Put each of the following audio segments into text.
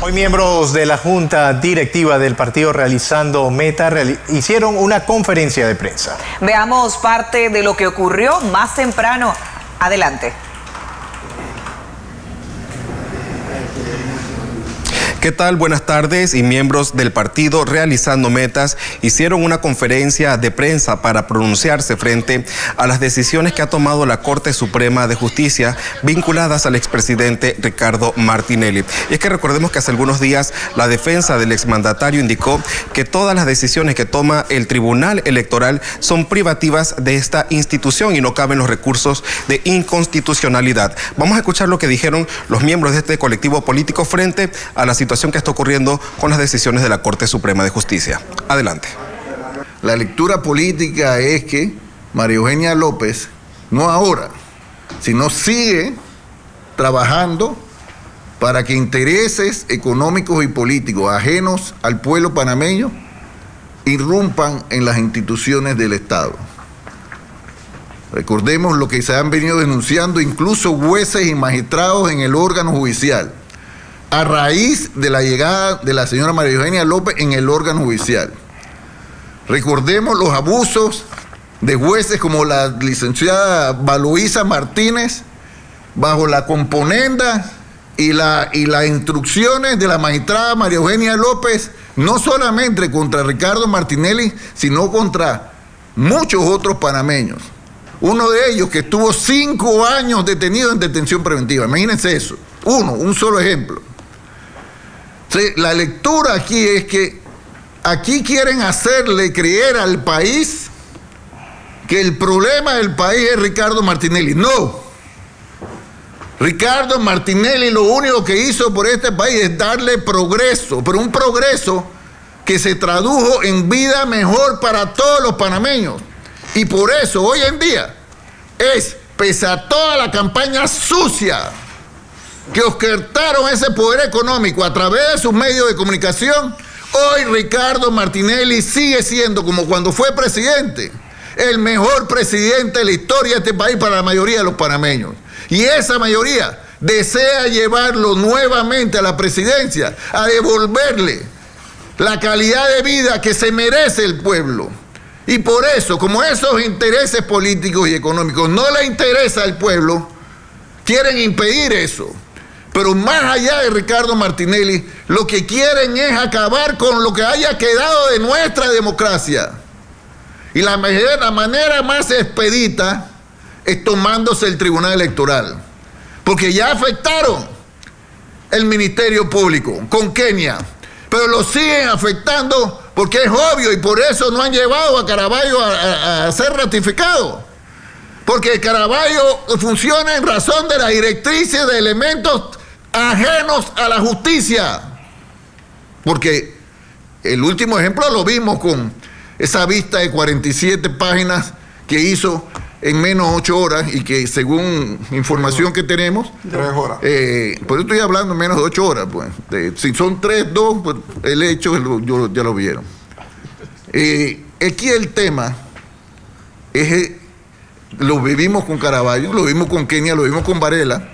Hoy miembros de la Junta Directiva del partido Realizando Meta hicieron una conferencia de prensa. Veamos parte de lo que ocurrió más temprano. Adelante. ¿Qué tal? Buenas tardes. Y miembros del partido Realizando Metas hicieron una conferencia de prensa para pronunciarse frente a las decisiones que ha tomado la Corte Suprema de Justicia vinculadas al expresidente Ricardo Martinelli. Y es que recordemos que hace algunos días la defensa del exmandatario indicó que todas las decisiones que toma el Tribunal Electoral son privativas de esta institución y no caben los recursos de inconstitucionalidad. Vamos a escuchar lo que dijeron los miembros de este colectivo político frente a la situación que está ocurriendo con las decisiones de la Corte Suprema de Justicia. Adelante. La lectura política es que María Eugenia López, no ahora, sino sigue trabajando para que intereses económicos y políticos ajenos al pueblo panameño irrumpan en las instituciones del Estado. Recordemos lo que se han venido denunciando incluso jueces y magistrados en el órgano judicial, a raíz de la llegada de la señora María Eugenia López en el órgano judicial. Recordemos los abusos de jueces como la licenciada Valoisa Martínez, bajo la componenda y las instrucciones de la magistrada María Eugenia López, no solamente contra Ricardo Martinelli, sino contra muchos otros panameños. Uno de ellos que estuvo 5 años detenido en detención preventiva. Imagínense eso. Un solo ejemplo. La lectura aquí es que aquí quieren hacerle creer al país que el problema del país es Ricardo Martinelli. No. Ricardo Martinelli lo único que hizo por este país es darle progreso, pero un progreso que se tradujo en vida mejor para todos los panameños. Y por eso hoy en día pese a toda la campaña sucia que orquestaron ese poder económico a través de sus medios de comunicación, hoy Ricardo Martinelli sigue siendo, como cuando fue presidente, el mejor presidente de la historia de este país para la mayoría de los panameños. Y esa mayoría desea llevarlo nuevamente a la presidencia, a devolverle la calidad de vida que se merece el pueblo. Y por eso, como esos intereses políticos y económicos no le interesa al pueblo, quieren impedir eso. Pero más allá de Ricardo Martinelli, lo que quieren es acabar con lo que haya quedado de nuestra democracia. Y la manera más expedita es tomándose el Tribunal Electoral. Porque ya afectaron el Ministerio Público con Kenia, pero lo siguen afectando porque es obvio y por eso no han llevado a Caraballo a ser ratificado. Porque Caraballo funciona en razón de las directrices de elementos ajenos a la justicia. Porque el último ejemplo lo vimos con esa vista de 47 páginas que hizo en menos 8 horas y que según información que tenemos 3 horas. Por eso estoy hablando en menos de 8 horas, pues. Si son 3, 2, pues el hecho ya lo vieron. Aquí el tema es, lo vivimos con Caraballo, lo vimos con Kenia, lo vimos con Varela,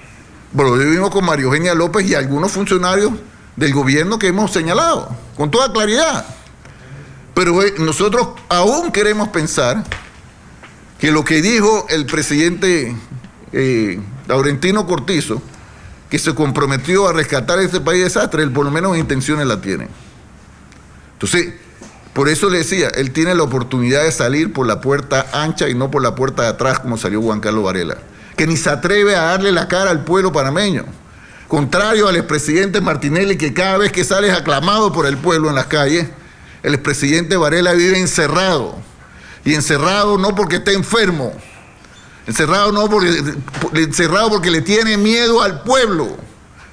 pero lo vivimos con María Eugenia López y algunos funcionarios del gobierno que hemos señalado, con toda claridad. Pero nosotros aún queremos pensar que lo que dijo el presidente Laurentino Cortizo, que se comprometió a rescatar este país de desastre, él por lo menos intenciones la tiene. Entonces, por eso le decía, él tiene la oportunidad de salir por la puerta ancha y no por la puerta de atrás como salió Juan Carlos Varela, que ni se atreve a darle la cara al pueblo panameño. Contrario al expresidente Martinelli, que cada vez que sale es aclamado por el pueblo en las calles, el expresidente Varela vive encerrado. Y encerrado no porque esté enfermo, encerrado porque le tiene miedo al pueblo,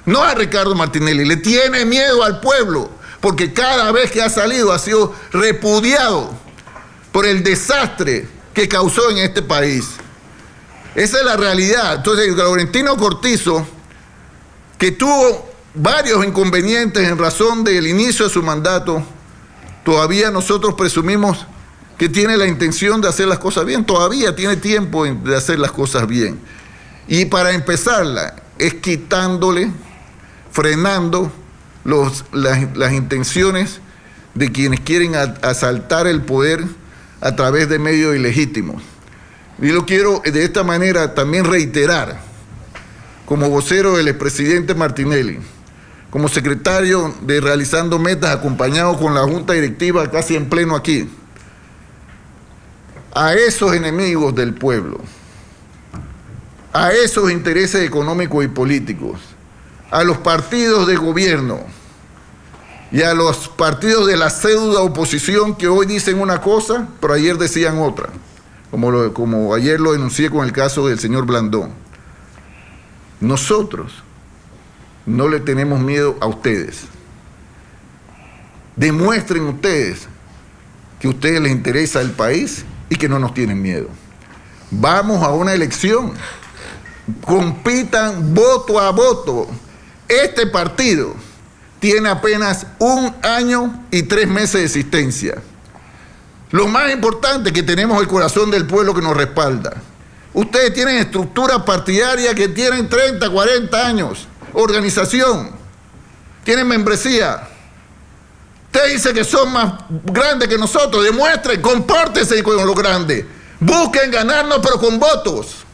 no a Ricardo Martinelli, le tiene miedo al pueblo, porque cada vez que ha salido ha sido repudiado por el desastre que causó en este país. Esa es la realidad. Entonces, Laurentino Cortizo, que tuvo varios inconvenientes en razón del inicio de su mandato, todavía nosotros presumimos que tiene la intención de hacer las cosas bien, todavía tiene tiempo de hacer las cosas bien. Y para empezarla, es quitándole, frenando las intenciones de quienes quieren asaltar el poder a través de medios ilegítimos. Y lo quiero de esta manera también reiterar, como vocero del expresidente Martinelli, como secretario de Realizando Metas, acompañado con la Junta Directiva casi en pleno aquí, a esos enemigos del pueblo, a esos intereses económicos y políticos, a los partidos de gobierno y a los partidos de la pseudo oposición que hoy dicen una cosa, pero ayer decían otra, como ayer lo denuncié con el caso del señor Blandón. Nosotros no le tenemos miedo a ustedes. Demuestren ustedes que a ustedes les interesa el país y que no nos tienen miedo. Vamos a una elección. Compitan voto a voto. Este partido tiene apenas 1 año y 3 meses de existencia. Lo más importante es que tenemos el corazón del pueblo que nos respalda. Ustedes tienen estructuras partidarias que tienen 30, 40 años, organización, tienen membresía. Usted dice que son más grandes que nosotros, demuestren, compórtense con los grandes. Busquen ganarnos, pero con votos,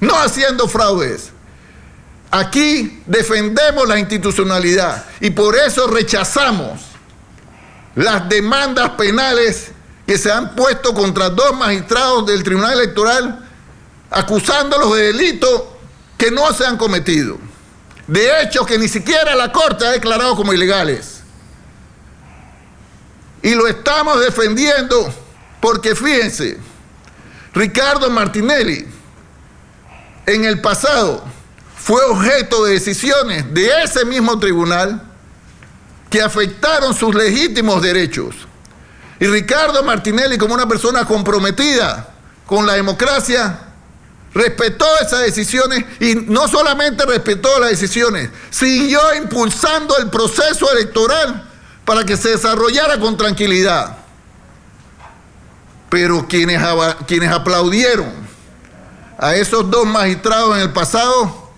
no haciendo fraudes. Aquí defendemos la institucionalidad y por eso rechazamos las demandas penales que se han puesto contra 2 magistrados del Tribunal Electoral, acusándolos de delitos que no se han cometido, de hechos que ni siquiera la Corte ha declarado como ilegales. Y lo estamos defendiendo porque, fíjense, Ricardo Martinelli en el pasado fue objeto de decisiones de ese mismo tribunal que afectaron sus legítimos derechos. Y Ricardo Martinelli, como una persona comprometida con la democracia, respetó esas decisiones y no solamente respetó las decisiones, siguió impulsando el proceso electoral para que se desarrollara con tranquilidad. Pero quienes aplaudieron a esos 2 magistrados en el pasado,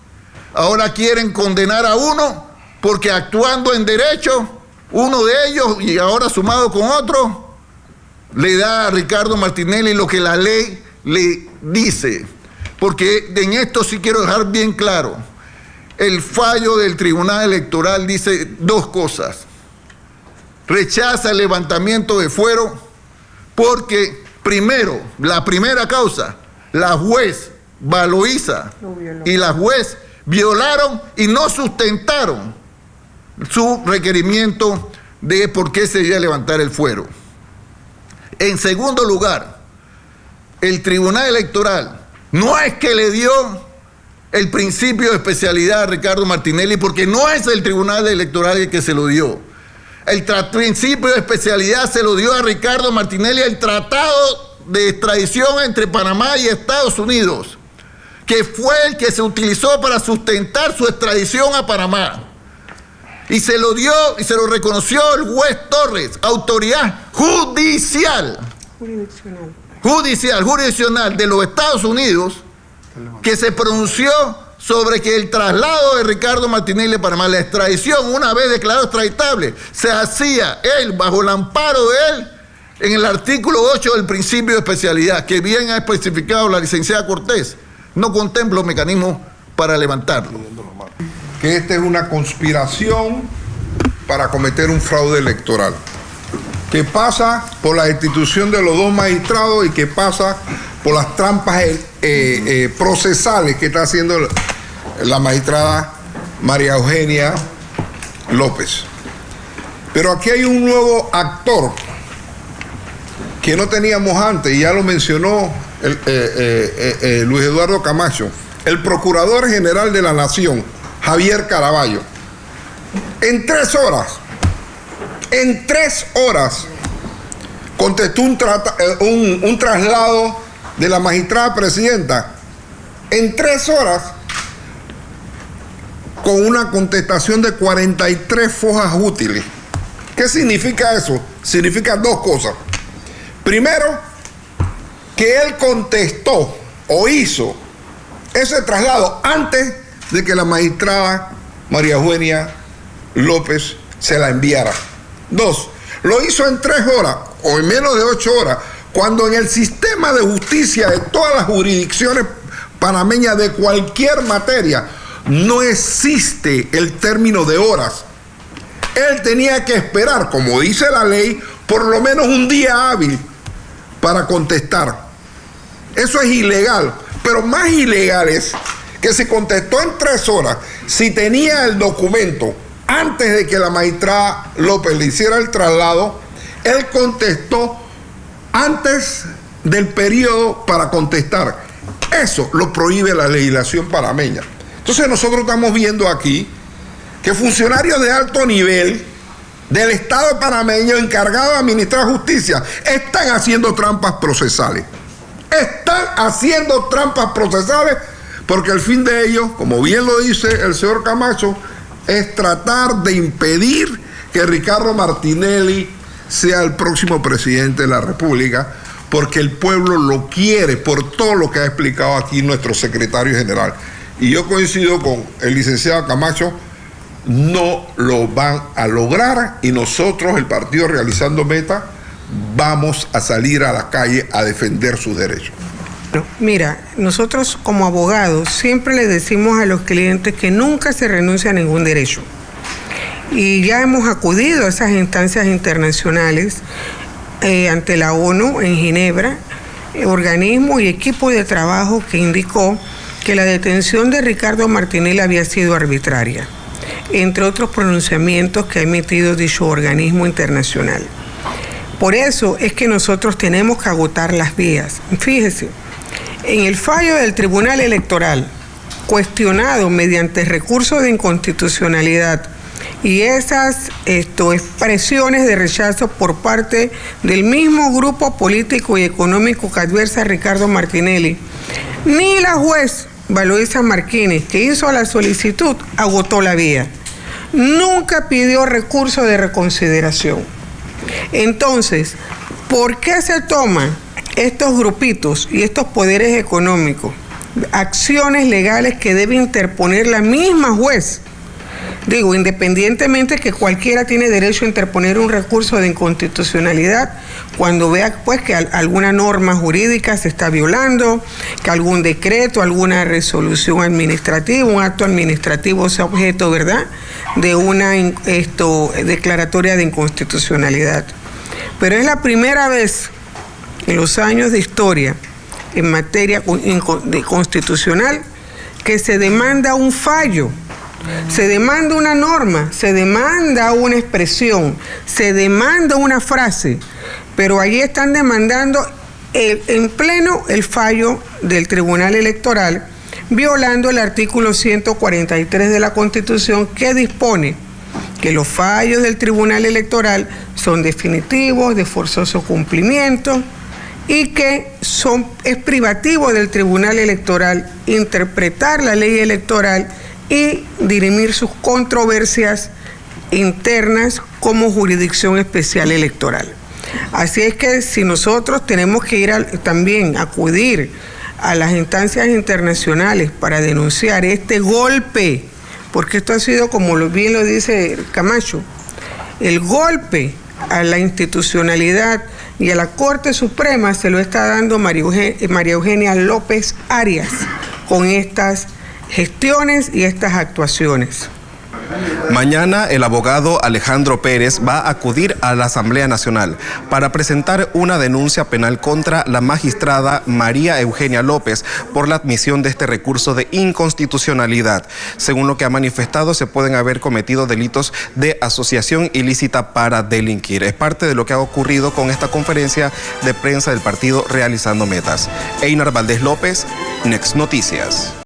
ahora quieren condenar a uno porque actuando en derecho, uno de ellos, y ahora sumado con otro, le da a Ricardo Martinelli lo que la ley le dice. Porque en esto sí quiero dejar bien claro, el fallo del Tribunal Electoral dice 2 cosas. Rechaza el levantamiento de fuero porque, primero, la primera causa, la juez Valoíza y la juez violaron y no sustentaron su requerimiento de por qué se debía levantar el fuero. En segundo lugar, el Tribunal Electoral no es que le dio el principio de especialidad a Ricardo Martinelli, porque no es el Tribunal Electoral el que se lo dio. El principio de especialidad se lo dio a Ricardo Martinelli el Tratado de Extradición entre Panamá y Estados Unidos, que fue el que se utilizó para sustentar su extradición a Panamá. Y se lo dio y se lo reconoció el juez Torres, autoridad jurisdiccional de los Estados Unidos, que se pronunció sobre que el traslado de Ricardo Martinelli a Panamá, la extradición, una vez declarado extraditable, se hacía él, bajo el amparo de él, en el artículo 8 del principio de especialidad, que bien ha especificado la licenciada Cortés, no contempla los mecanismos para levantarlo. Que esta es una conspiración para cometer un fraude electoral, que pasa por la destitución de los 2 magistrados y que pasa por las trampas procesales que está haciendo la magistrada María Eugenia López. Pero aquí hay un nuevo actor que no teníamos antes, y ya lo mencionó Luis Eduardo Camacho, el Procurador General de la Nación, Javier Caraballo. En 3 horas, contestó un traslado de la magistrada presidenta. En 3 horas, con una contestación de 43 fojas útiles. ¿Qué significa eso? Significa 2 cosas. Primero, que él contestó o hizo ese traslado antes de que la magistrada María Eugenia López se la enviara. 2, lo hizo en 3 horas o en menos de 8 horas, cuando en el sistema de justicia de todas las jurisdicciones panameñas de cualquier materia no existe el término de horas. Él tenía que esperar, como dice la ley, por lo menos un día hábil para contestar. Eso es ilegal, pero más ilegal es que si contestó en 3 horas, si tenía el documento antes de que la magistrada López le hiciera el traslado, él contestó antes del periodo para contestar. Eso lo prohíbe la legislación panameña. Entonces nosotros estamos viendo aquí que funcionarios de alto nivel del Estado panameño encargados de administrar justicia están haciendo trampas procesales. Están haciendo trampas procesales porque el fin de ellos, como bien lo dice el señor Camacho, es tratar de impedir que Ricardo Martinelli sea el próximo presidente de la República, porque el pueblo lo quiere por todo lo que ha explicado aquí nuestro secretario general. Y yo coincido con el licenciado Camacho, no lo van a lograr y nosotros, el partido Realizando Meta, vamos a salir a la calle a defender sus derechos. Mira, nosotros como abogados siempre les decimos a los clientes que nunca se renuncia a ningún derecho. Y ya hemos acudido a esas instancias internacionales ante la ONU en Ginebra, organismo y equipo de trabajo que indicó que la detención de Ricardo Martinelli había sido arbitraria, entre otros pronunciamientos que ha emitido dicho organismo internacional. Por eso es que nosotros tenemos que agotar las vías. Fíjese, en el fallo del Tribunal Electoral, cuestionado mediante recurso de inconstitucionalidad y esas expresiones de rechazo por parte del mismo grupo político y económico que adversa a Ricardo Martinelli, ni la juez Valoisa Martínez, que hizo la solicitud, agotó la vía. Nunca pidió recurso de reconsideración. Entonces, ¿por qué se toman estos grupitos y estos poderes económicos acciones legales que debe interponer la misma juez? Digo, independientemente que cualquiera tiene derecho a interponer un recurso de inconstitucionalidad cuando vea pues que alguna norma jurídica se está violando, que algún decreto, alguna resolución administrativa, un acto administrativo sea objeto, ¿verdad?, de una declaratoria de inconstitucionalidad. Pero es la primera vez en los años de historia en materia constitucional que se demanda un fallo. Se demanda una norma, se demanda una expresión, se demanda una frase, pero allí están demandando en pleno el fallo del Tribunal Electoral, violando el artículo 143 de la Constitución, que dispone que los fallos del Tribunal Electoral son definitivos, de forzoso cumplimiento, y que es privativo del Tribunal Electoral interpretar la ley electoral y dirimir sus controversias internas como jurisdicción especial electoral. Así es que si nosotros tenemos que ir también acudir a las instancias internacionales para denunciar este golpe, porque esto ha sido, como bien lo dice Camacho, el golpe a la institucionalidad y a la Corte Suprema se lo está dando María Eugenia López Arias con estas gestiones y estas actuaciones. Mañana el abogado Alejandro Pérez va a acudir a la Asamblea Nacional para presentar una denuncia penal contra la magistrada María Eugenia López por la admisión de este recurso de inconstitucionalidad. Según lo que ha manifestado, se pueden haber cometido delitos de asociación ilícita para delinquir. Es parte de lo que ha ocurrido con esta conferencia de prensa del partido Realizando Metas. Einar Valdés López, Next Noticias.